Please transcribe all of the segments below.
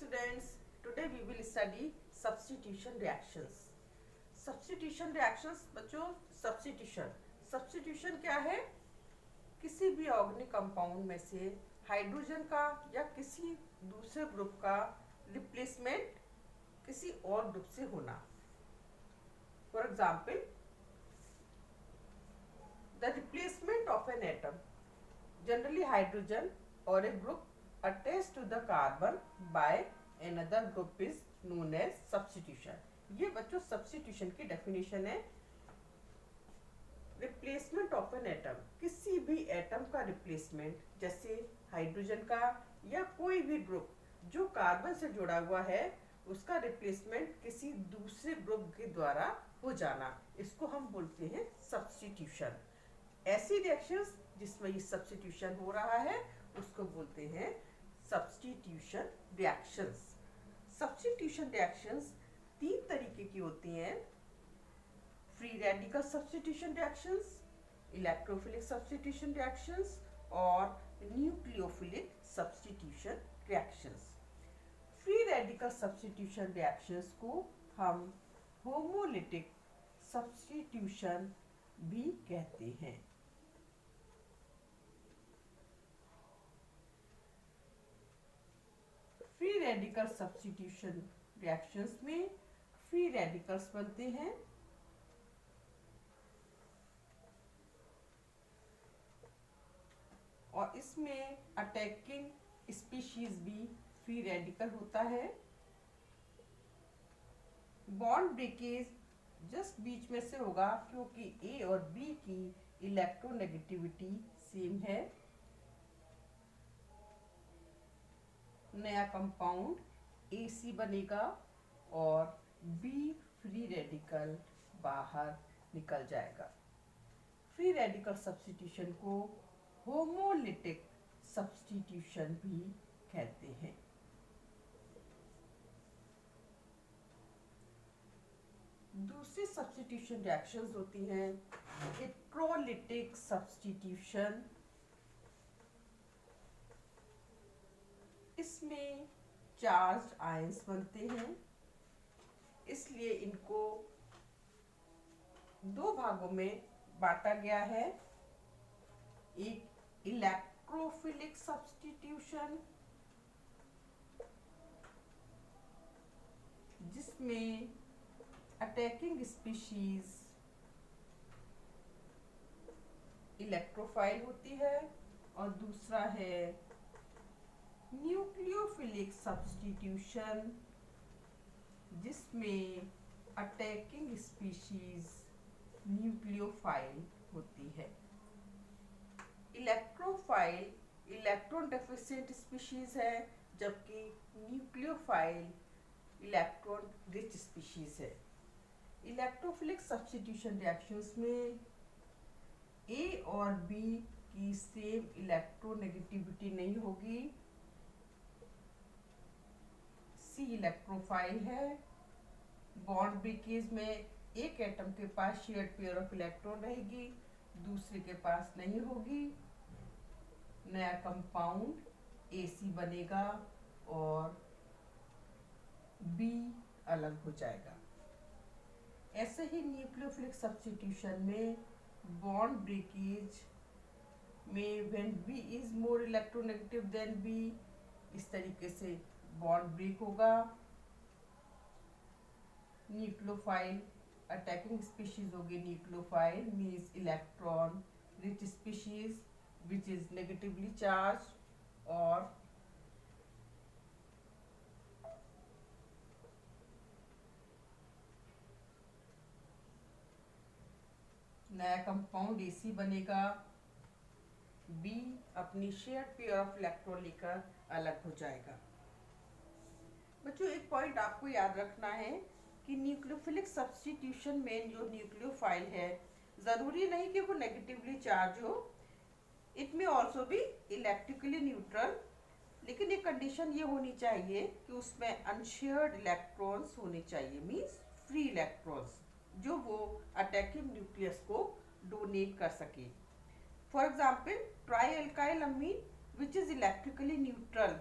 students, today we will study substitution reactions. Substitution reactions बच्चों, substitution क्या है? किसी भी ऑर्गेनिक कंपाउंड में से हाइड्रोजन का या किसी दूसरे ग्रुप का रिप्लेसमेंट किसी और ग्रुप से होना. For example, the replacement of an atom, generally hydrogen और a group attached to the carbon by another group is known as substitution. ये बच्चों substitution की definition है. रिप्लेसमेंट ऑफ एन एटम, किसी भी एटम का रिप्लेसमेंट, जैसे हाइड्रोजन का या कोई भी ग्रुप जो कार्बन से जुड़ा हुआ है उसका रिप्लेसमेंट किसी दूसरे ग्रुप के द्वारा हो जाना, इसको हम बोलते हैं सब्स्टिट्यूशन. ऐसी रिएक्शंस जिसमें ये सब्स्टिट्यूशन हो रहा है उसको बोलते हैं सब्स्टिट्यूशन रिएक्शंस. सब्स्टिट्यूशन रिएक्शंस तीन तरीके की होती हैं: free radical substitution reactions, electrophilic substitution reactions और nucleophilic substitution reactions. Free radical substitution reactions को हम होमोलिटिक सब्स्टिट्यूशन भी कहते हैं. फ्री रेडिकल सब्स्टिट्यूशन रिएक्शंस में फ्री रेडिकल्स बनते हैं और इसमें अटैकिंग स्पीशीज भी फ्री रेडिकल होता है. बॉन्ड ब्रेकेज जस्ट बीच में से होगा क्योंकि ए और बी की इलेक्ट्रोनेगेटिविटी सेम है. नया कंपाउंड AC बनेगा और B फ्री रेडिकल बाहर निकल जाएगा. फ्री रेडिकल सब्स्टिट्यूशन को होमोलिटिक सब्स्टिट्यूशन भी कहते हैं. दूसरी सब्स्टिट्यूशन रिएक्शंस होती हैं इलेक्ट्रोलिटिक सब्स्टिट्यूशन. इसमें चार्ज आयंस बनते हैं, इसलिए इनको दो भागों में बांटा गया है. एक इलेक्ट्रोफिलिक सब्स्टिट्यूशन जिसमें अटैकिंग स्पीशीज इलेक्ट्रोफाइल होती है और दूसरा है न्यूक्लियोफिलिक सब्स्टिट्यूशन जिसमें अटैकिंग स्पीशीज न्यूक्लियोफाइल होती है. इलेक्ट्रोफाइल इलेक्ट्रॉन डेफिशिएंट स्पीशीज है जबकि न्यूक्लियोफाइल इलेक्ट्रॉन रिच स्पीशीज है. इलेक्ट्रोफिलिक सब्स्टिट्यूशन रिएक्शंस में A और B की सेम इलेक्ट्रोनेगेटिविटी नहीं होगी. C इलेक्ट्रोफाइल है. बॉन्ड ब्रेकेज में एक एटम के पास शेयर्ड पेयर ऑफ इलेक्ट्रॉन रहेगी, दूसरे के पास नहीं होगी. नया कंपाउंड AC बनेगा और B अलग हो जाएगा. ऐसे ही न्यूक्लियोफिलिक सब्स्टिट्यूशन में बॉन्ड ब्रेकेज में when B is more electronegative than B, इस तरीके से बॉन्ड ब्रेक होगा. न्यूक्लियोफाइल अटैकिंग स्पीशीज होगी. Nucleophile means electron rich species which is negatively charge और नया कंपाउंड AC बनेगा. B अपनी शेयर्ड पेयर ऑफ इलेक्ट्रॉन लेकर अलग हो जाएगा. बच्चों, एक पॉइंट आपको याद रखना है कि न्यूक्लियोफिलिक सब्स्टिट्यूशन में जो न्यूक्लियोफाइल है जरूरी नहीं कि वो नेगेटिवली चार्ज हो. इट में ऑल्सो भी इलेक्ट्रिकली न्यूट्रल, लेकिन एक कंडीशन ये होनी चाहिए कि उसमें अनशेयर्ड इलेक्ट्रॉन्स होने चाहिए, मीन्स फ्री इलेक्ट्रॉन्स जो वो अटैकिंग न्यूक्लियस को डोनेट कर सके. For example, tri alkyl amine which is electrically neutral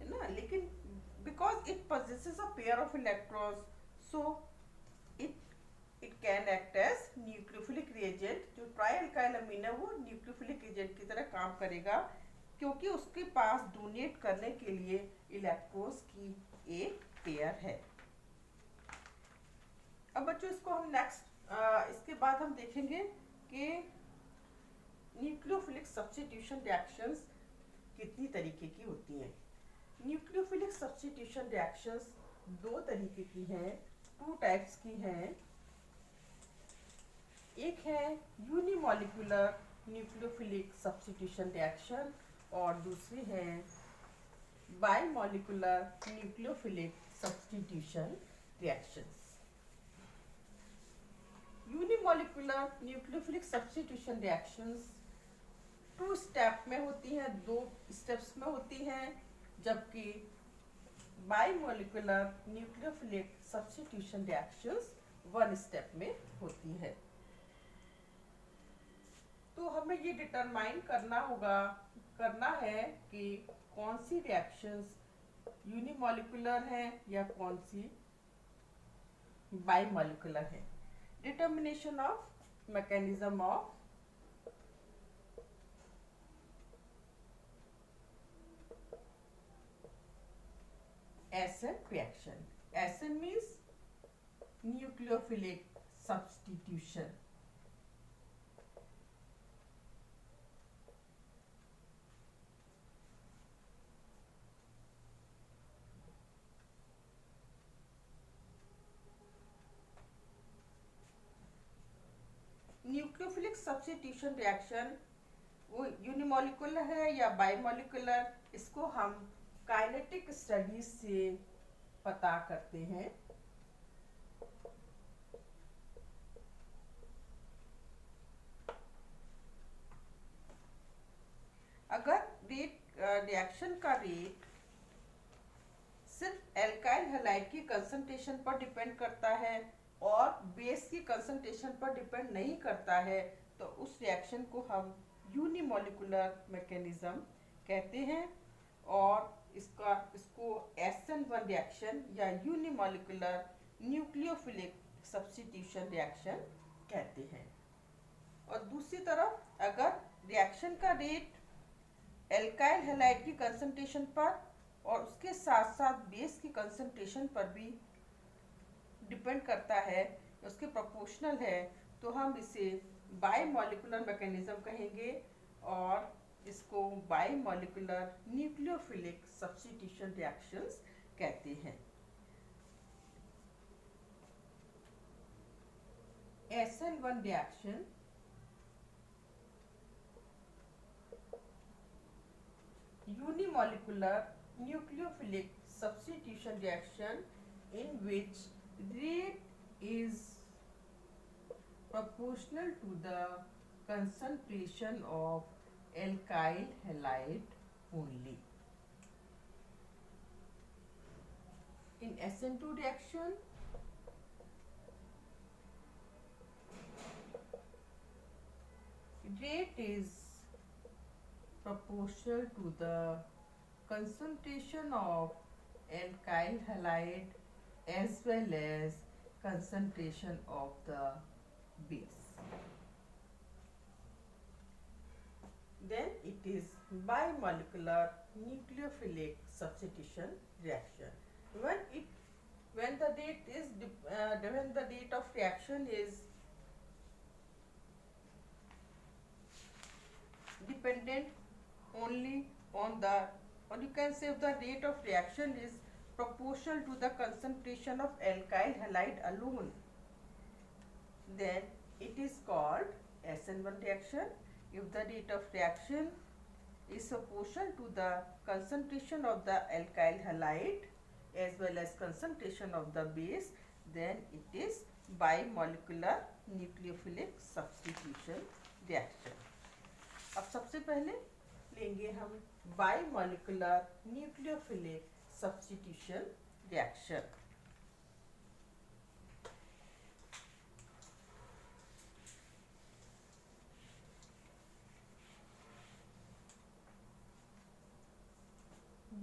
है ना, लेकिन because it possesses a pair of electrons, so it it can act as nucleophilic reagent. जो ट्राई अल्काइल अमीन है वो न्यूक्लियोफिलिक एजेंट की तरह काम करेगा, क्योंकि उसके पास डोनेट करने के लिए इलेक्ट्रॉन्स की एक पेयर है। अब बच्चों इसको हम नेक्स्ट इसके बाद हम देखेंगे कि न्यूक्लियोफिलिक सब्स्टिट्यूशन रिएक्शंस कितनी तरीके की होती हैं। न्यूक्लियोफिलिक सब्स्टिट्यूशन रिएक्शंस दो तरीके की हैं, टू टाइप्स की हैं। एक है यूनिमॉलिक्यूलर न्यूक्लियोफिलिक सब्स्टिट्यूशन रिएक्शन और दूसरी है bimolecular nucleophilic substitution reactions. Unimolecular nucleophilic substitution reactions two step में होती हैं, दो स्टेप्स में होती हैं, जबकि bimolecular nucleophilic substitution reactions one step में होती है। तो हमें ये डिटरमाइन करना है कि कौन सी रिएक्शंस यूनिमॉलिक्यूलर हैं या कौन सी बाइमॉलिक्यूलर है। Determination of mechanism of SN reaction. SN means nucleophilic substitution. Nucleophilic substitution reaction वो यूनिमॉलिक्यूलर है या बाइमॉलिक्यूलर, इसको हम काइनेटिक स्टडीज से पता करते हैं। अगर रिएक्शन का रेट सिर्फ एल्काइल हैलाइड की कंसंट्रेशन पर डिपेंड करता है और बेस की कंसंट्रेशन पर डिपेंड नहीं करता है, तो उस रिएक्शन को हम यूनिमॉलिक्यूलर मैकेनिज्म कहते हैं और इसको SN1 रिएक्शन या यूनिमॉलिक्यूलर न्यूक्लियोफिलिक सब्स्टिट्यूशन रिएक्शन कहते हैं। और दूसरी तरफ अगर रिएक्शन का रेट एल्काइल हैलाइड की कंसंट्रेशन पर और उसके साथ साथ बेस की कंसंट्रेशन पर भी डिपेंड करता है, उसके प्रोपोर्शनल है, तो हम इसे बाइमॉलिक्यूलर मैकेनिज्म कहेंगे और इसको बाइमॉलिक्यूलर न्यूक्लियोफिलिक सब्स्टिट्यूशन रिएक्शंस कहते हैं। SN1 reaction unimolecular nucleophilic substitution reaction in which rate is proportional to the concentration of alkyl halide only. In SN2 reaction, rate is proportional to the concentration of alkyl halide as well as concentration of the base. Then it is bimolecular nucleophilic substitution reaction. When the rate of reaction is dependent only on the, or you can say the rate of reaction is proportional to the concentration of alkyl halide alone, then it is called SN1 reaction. If the rate of reaction is proportional to the concentration of the alkyl halide as well as concentration of the base, then it is bimolecular nucleophilic substitution reaction. अब सबसे पहले लेंगे हम bimolecular nucleophilic substitution reaction.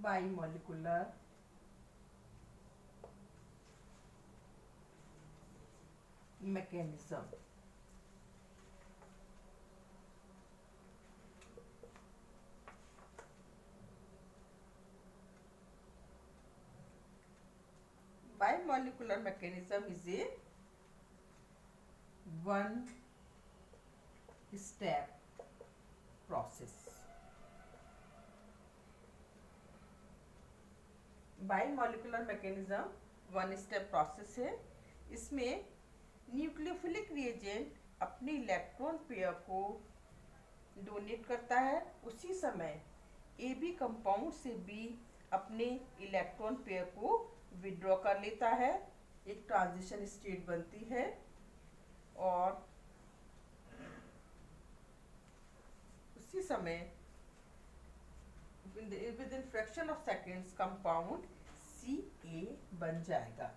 Bimolecular mechanism. Bimolecular mechanism is a one step process. Biomolecular mechanism one step process है. इसमें nucleophilic reagent अपने electron pair को donate करता है, उसी समय ए बी कंपाउंड से भी अपने इलेक्ट्रॉन पेयर को विड्रॉ कर लेता है. एक ट्रांजिशन स्टेट बनती है और उसी समय with in fraction of seconds compound CA बन जाएगा.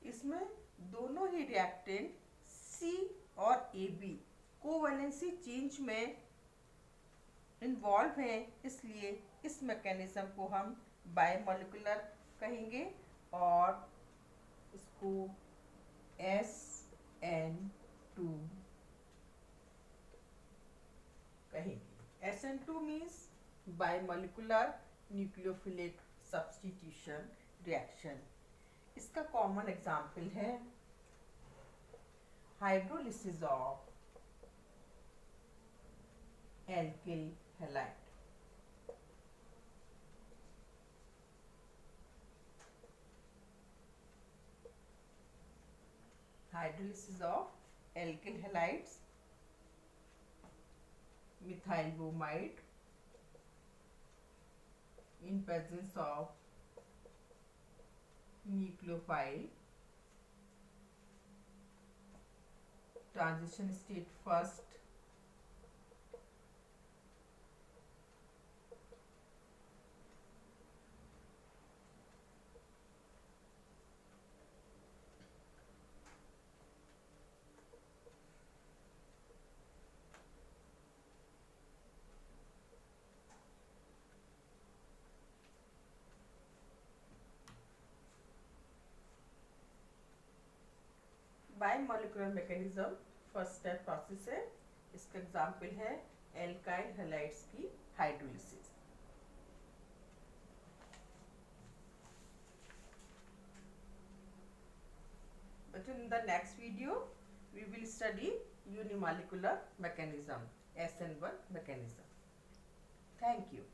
इसमें दोनों ही रिएक्टेंट C और AB कोवैलेंसी चेंज में इन्वॉल्व हैं, इसलिए इस मैकेनिज्म को हम बायोमोलिकुलर कहेंगे और इसको SN2 कहेंगे. SN2 means biomolecular nucleophilic substitution reaction. इसका कॉमन एग्जाम्पल है hydrolysis of alkyl halide. Hydrolysis of alkyl halides, methyl bromide in presence of nucleophile, transition state first, biomolecular mechanism first step process है. इसका example है alkyl halides की hydrolysis. But in the next video we will study unimolecular mechanism, SN1 mechanism. Thank you.